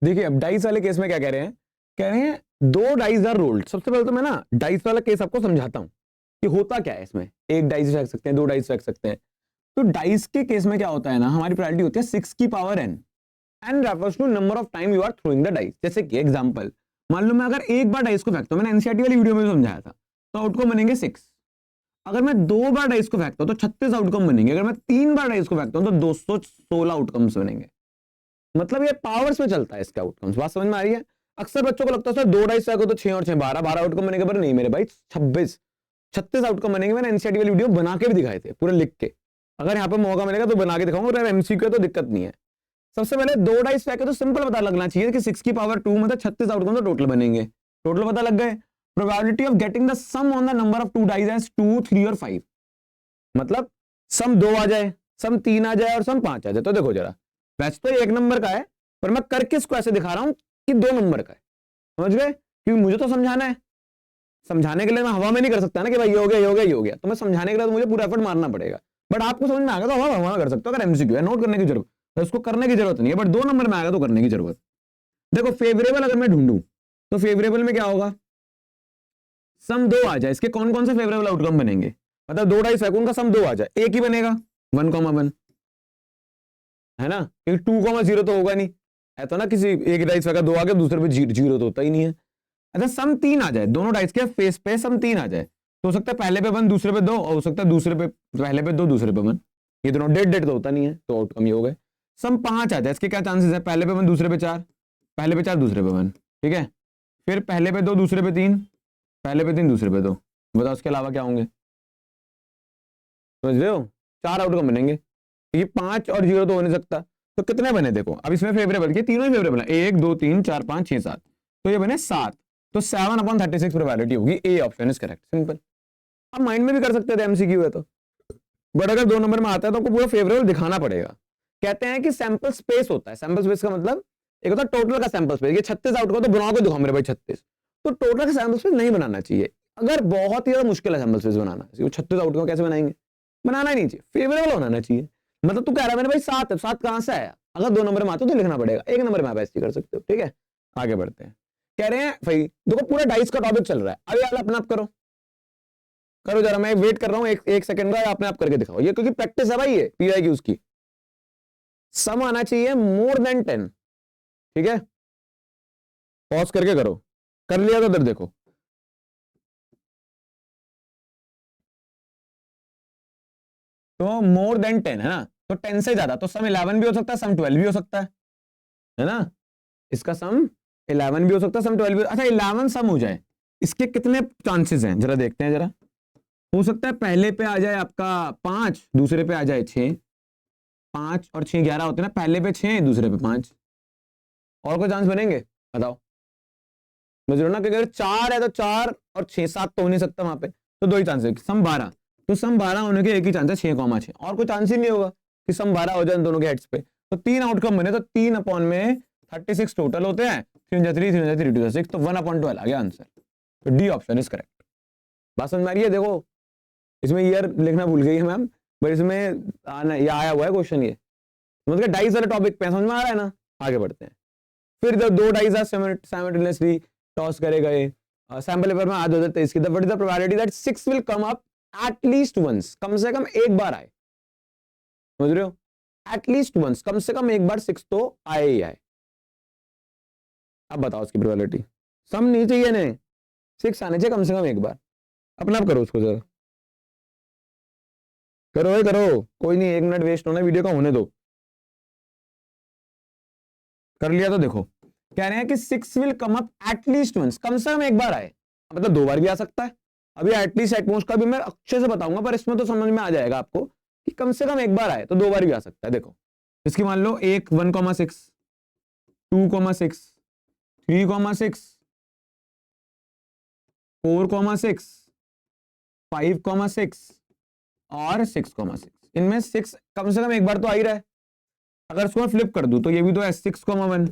देखिए अब डाइस वाले केस में क्या कह रहे हैं, कह रहे हैं दो डाइस आर रोल्ड। सबसे पहले तो मैं ना डाइस वाला केस आपको समझाता हूं कि होता क्या है इसमें। एक डाइस रख सकते हैं, दो डाइस रख सकते हैं। तो डाइस के केस में क्या होता है ना, हमारी प्रायोरिटी होती है 6 की power n। N refers to number of time you are throwing the dice. जैसे कि एग्जांपल, मान लो मैं अगर एक बार डाइस को फेंकता हूं, मैंने एनसीईआरटी वाली वीडियो में समझाया था, तो आउटकम बनेंगे 6। अगर मैं 2 बार डाइस को फेंकता हूं तो 36 आउटकम बनेंगे। अगर मैं 3 बार डाइस को फेंकता हूं तो 216 आउटकम्स बनेंगे। मतलब ये पावर्स में चलता है इसके आउटकम्स। बात समझ में आ रही है? अक्सर बच्चों को लगता है सर 2 डाइस फेंको तो 6 और 6 12 आउटकम बनेंगे, पर नहीं मेरे भाई, 36 आउटकम बनेंगे। मैंने एनसीईआरटी वाली वीडियो बना के भी दिखाए थे पूरे लिख के। अगर यहाँ पे मौका मिलेगा तो बना के दिखाऊंगा, एमसीक्यू तो दिक्कत नहीं है। सबसे पहले 2 डाइस फेंके तो सिंपल पता लगना चाहिए कि 6 की पावर 2 मतलब 36 आउटकम तो टोटल बनेंगे। टोटल पता लग गए। Probability of getting the sum on the number of 2 dice as 2 3 और 5। मतलब सम 2 आ जाए, सम 3 आ जाए और सम 5 आ जाए। तो देखो जरा, वैसे तो 1 नंबर का है, पर मैं करके इसको ऐसे दिखा रहा हूं कि 2 नंबर का है। समझ गए? क्योंकि मुझे तो समझाना है। समझाने के लिए मैं हवा में नहीं कर सकता ना कि भाई ये हो गया, ये हो गया, ये हो गया। तो मैं समझाने के लिए तो मुझे पूरा एफर्ट मारना पड़ेगा। बट आपको समझ में आ गया तो हवा कर सकते हो। अगर एमसीक्यू है, नोट करने की जरूरत तो उसको करने की जरूरत नहीं है, बट 2 नंबर में आएगा तो करने की जरूरत। देखो फेवरेबल अगर मैं ढूंढूं तो फेवरेबल में क्या होगा, सम 2 आ जाए, इसके कौन कौन से फेवरेबल आउटकम बनेंगे। मतलब 2 डाइस फेंकूं, उनका सम 2 आ जाए, एक ही बनेगा 1,1 है ना, क्योंकि 2,0 तो होगा नहीं। है तो ना, किसी एक डाइस फेंका 2 आ गया, दूसरे पे 0 तो होता ही नहीं है। अच्छा सम 3 आ जाए, दोनों डाइस के फेस पे सम 3 आ जाए, तो हो सकता है पहले पे 1 दूसरे पे 2, और हो सकता है दूसरे पे पहले पे 2 दूसरे पे 1। ये दोनों डेड तो होता नहीं है, तो आउटकम ये हो गए। सम 5 आ जाए, इसके क्या चांसेस है, पहले पे 1 दूसरे पे 4, पहले पे 4 दूसरे पे 1। ठीक है, फिर पहले पे 2 दूसरे पे 3, पहले पे 3 दूसरे पे 2। बताओ उसके अलावा क्या होंगे। समझ रहे हो? 4 आउटकम बनेंगे। ये 5 और 0 तो हो नहीं सकता। तो कितने बने देखो, अब इसमें फेवरेबल के तीनों ही फेवरेबल है, 1 2 3 4 5 6 7, तो ये बने 7। तो 7/36 प्रोबेबिलिटी होगी। A option is correct. Simple. आप माइंड में भी कर सकते थे, एमसीक्यू है तो। बट अगर 2 नंबर में आता है तो आपको पूरा फेवरेबल दिखाना पड़ेगा। कहते हैं कि सैंपल स्पेस होता है। सैंपल स्पेस का मतलब एक होता है टोटल का सैंपल स्पेस। ये 36 आउटकम तो बना के दिखाओ मेरे भाई 36, तो टोटल का सैंपल स्पेस नहीं बनाना चाहिए। अगर बहुत ही ज्यादा मुश्किल है सैंपल स्पेस बनाना, 36 आउटकम कैसे बनाएंगे, बनाना ही नहीं चाहिए, फेवरेबल होना चाहिए। मतलब तू कह रहा है मेरे भाई 7 है, 7 कहां से आया। अगर 2 नंबर में आता तो लिखना पड़ेगा, 1 नंबर में आप ऐसे कर सकते हो। ठीक है, आगे बढ़ते हैं। कह रहे हैं भाई देखो पूरा डाइस का टॉपिक चल रहा है, अभी आप अपना आप करो, करो जरा, मैं वेट कर रहा हूं एक सेकंड का, अपने आप करके दिखाओ ये, क्योंकि प्रैक्टिस है भाई, ये पीआई की उसकी। सम आना चाहिए मोर देन 10। ठीक है, पॉज करके करो। कर लिया तो इधर देखो, तो मोर देन 10 है ना, तो 10 से ज्यादा, तो सम 11 भी हो सकता है, सम 12 भी हो सकता है ना। इसका सम 11 भी हो सकता है, सम 12 भी। अच्छा 11 सम हो जाए, इसके कितने चांसेस हैं जरा देखते हैं जरा। हो सकता है पहले पे आ जाए आपका 5, दूसरे पे आ जाए 6। 5 और 6 11 होते हैं ना, पहले पे 6 दूसरे पे 5। और कोई चांस बनेंगे बताओ। मुझे ना कि अगर 4 है तो 4 और 6 7 तो हो नहीं सकता वहां पे, तो 2 ही चांस है। सम 12, तो सम 12 होने के एक ही चांस है, 6,6। और कोई चांस ही नहीं होगा कि सम 12 हो जाए दोनों के हेड्स पे। तो 3 आउटकम बने, तो 3 अपॉन में 36 टोटल होते हैं, 3 3 3 3 6, तो 1/12 आ गया आंसर। तो डी ऑप्शन इज करेक्ट। बात समझ में आ रही है? देखो इसमें ईयर लिखना भूल गई है मैम, बट इसमें ये आया हुआ है क्वेश्चन। ये मतलब डाइस वाले टॉपिक पे समझ में आ रहा है ना। आगे बढ़ते हैं। फिर जब 2 डाइस आर साइमल्टेनियसली टॉस करे गए, सैंपल पेपर में आज 2023 की, what is the probability that 6 will come up at least once, कम से कम एक बार आए। समझ रहे हो? एटलीस्ट वंस, कम से कम एक बार 6 तो आए ही आए। अब बताओ उसकी प्रोबेबिलिटी। सम नहीं चाहिए ने, 6 आने चाहिए कम से कम एक बार। अपना आप करो उसको जरा, करो भाई करो, कोई नहीं, 1 मिनट वेस्ट होना वीडियो का, होने दो। कर लिया तो देखो, कह रहे हैं कि 6 will come up at least once, कम से कम एक बार आए, मतलब 2 बार भी आ सकता है। अभी एटलीस्ट एटमोस्ट का भी मैं अच्छे से बताऊंगा, पर इसमें तो समझ में आ जाएगा आपको कि कम से कम एक बार आए तो 2 बार भी आ सकता है। देखो इसकी मान लो 1 1,6, 2,6, 3,6, 4,6, 5,6 और 6,6। इनमें 6 कम से कम एक बार तो आ ही रहा है। अगर इसको मैं फ्लिप कर दूं तो ये भी तो है 6,1।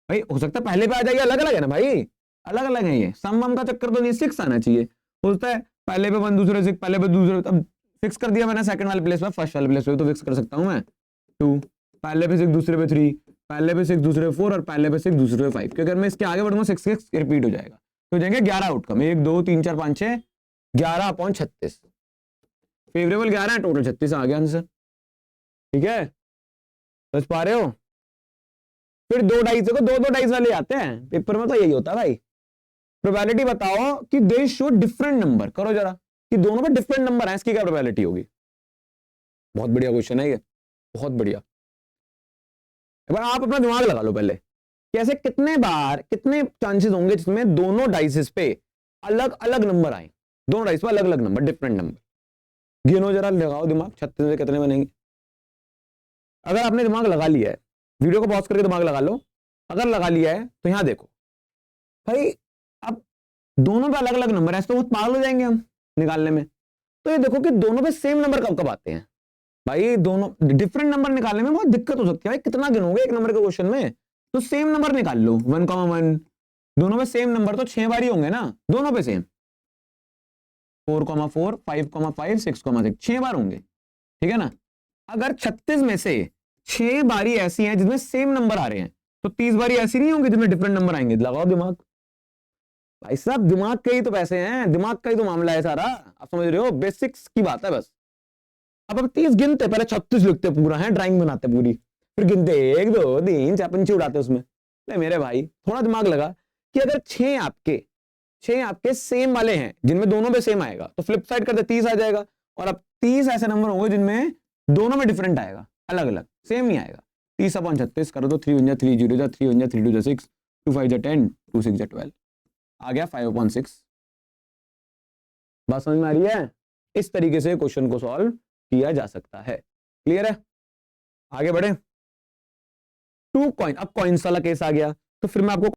भाई हो सकता है पहले पे आ जाएगा, अलग अलग है ना भाई, अलग अलग है। ये सम वम का चक्कर तो नहीं, 6 आना चाहिए। होता है पहले पे 1 दूसरे 6, पहले पे दूसरे, अब फिक्स कर दिया मैंने सेकंड वाले प्लेस पे, फर्स्ट वाले प्लेस पे तो फिक्स कर सकता हूं मैं 2, पहले पे 6 दूसरे पे 3, पहले पे 6 दूसरे पे 4 और पहले पे 6 दूसरे पे 5, क्योंकि अगर मैं इसके आगे बढ़ूंगा 6 रिपीट हो जाएगा, तो हो जाएंगे 11 आउटकम, 1 2 3 4 5 6, 11/36, फेवरेबल 11 है, टोटल 36 आ गया आंसर। ठीक है, समझ पा रहे हो? फिर दो डाइस देखो, दो डाइस वाले आते हैं पेपर में, तो यही होता है भाई। प्रोबेबिलिटी बताओ कि दे शो डिफरेंट नंबर, करो जरा कि दोनों में डिफरेंट नंबर है, इसकी क्या प्रोबेबिलिटी होगी? बहुत बढ़िया क्वेश्चन है ये, बहुत बढ़िया। एक बार आप अपना दिमाग लगा लो पहले, कैसे कितने बार कितने चांसेस होंगे जिसमें दोनों डाइसेस पे अलग अलग नंबर आए, दोनों डाइस पे अलग अलग नंबर, डिफरेंट नंबर। गिनो जरा, लगाओ दिमाग, 36 में कितने बनेंगे? अगर आपने दिमाग लगा लिया है, वीडियो को पॉज करके दिमाग लगा लो, अगर लगा लिया है तो यहां देखो भाई, अब दोनों पे अलग अलग नंबर है तो बहुत पागल हो जाएंगे हम निकालने में। तो ये देखो कि दोनों पे सेम नंबर कब कब आते हैं भाई, दोनों डिफरेंट नंबर निकालने में बहुत दिक्कत हो सकती है भाई, कितना गिनोगे एक नंबर के क्वेश्चन में? तो सेम नंबर निकाल लो, 1,1, दोनों में सेम नंबर तो 6 बार ही होंगे ना, दोनों पे सेम, 4,4, 5,5, 6,6, 6 बार होंगे, ठीक है ना। अगर 36 में से 6 बारी ऐसी हैं जिसमें सेम नंबर आ रहे हैं, तो 30 बारी ऐसी नहीं होंगी जिसमें डिफरेंट नंबर आएंगे। लगाओ दिमाग भाई साहब, दिमाग के ही तो पैसे हैं, दिमाग का ही तो मामला है सारा, आप समझ रहे हो, बेसिक्स की बात है बस। अब 30 गिनते, पहले 36 लिखते पूरा है, ड्राइंग बनाते पूरी, फिर गिनते 1 2 3 4 5 उड़ाते उसमें। नहीं मेरे भाई, थोड़ा दिमाग लगा कि अगर 6 आपके सेम वाले हैं जिनमें दोनों पे सेम आएगा, तो फ्लिप साइड करते 30 आ जाएगा, और अब 30 ऐसे नंबर होंगे जिनमें दोनों में डिफरेंट आएगा, अलग अलग, सेम नहीं आएगा। 30/36 करो तो 3 1 3 0 3 1 3 2 6, 2 5 10, 2 6 12, आ गया 5/6। बात समझ में आ रही है? इस तरीके से क्वेश्चन को सॉल्व किया जा सकता है। क्लियर है? आगे बढ़े। 2 कॉइन, अब कॉइन्स वाला केस आ गया, तो फिर मैं आपको